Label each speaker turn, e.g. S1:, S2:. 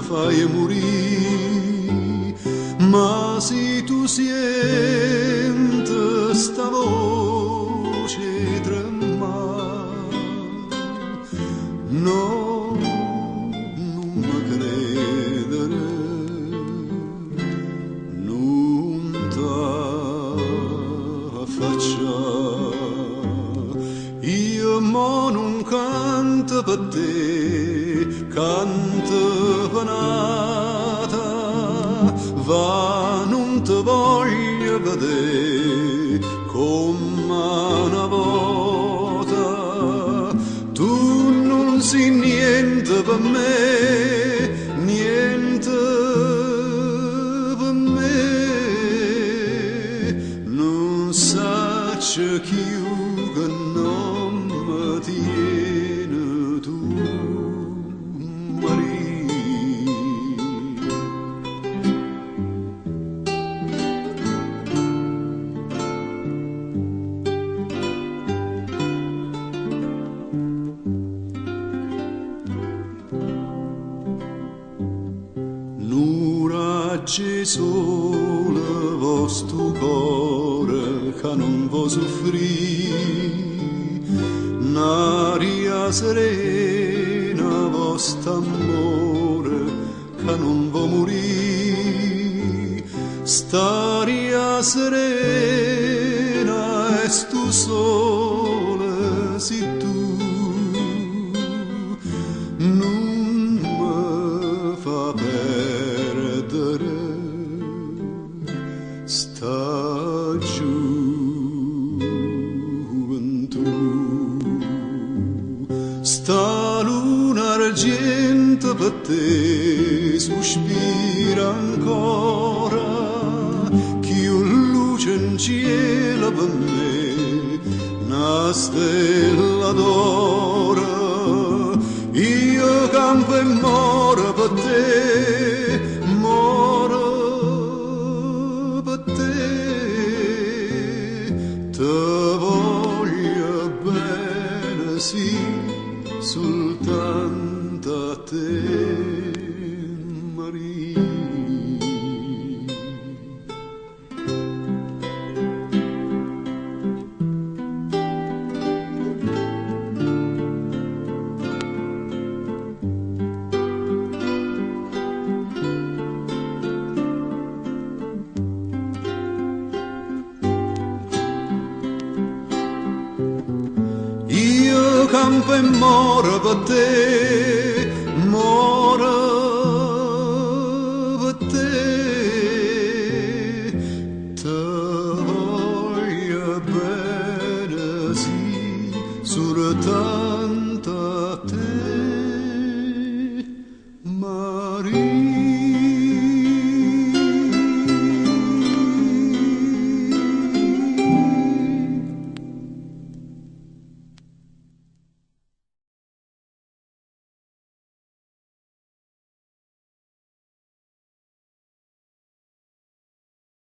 S1: fai morire, ma se tu senti sta voce tremare, no, non mi credere, non t'affacciare, io mo non canto per te, canto per nata, va non ti voglio vedere come una volta, tu non sei niente per me, niente per me, non saccio più che non mi tiene tu, Maria. C'è solo vostro cuore che non vuoi soffrire, un'aria serena vostro amore che non vuoi morire, st'aria serena è sto sole si tu non mi fa perdere sta gioventù, sta luna argento per te sospira ancora, più luce in cielo per me, una stella d'oro, io campo e moro per te, moro per te, te voglio bene sì, soltanto a te, Maria. Campo e moro per te,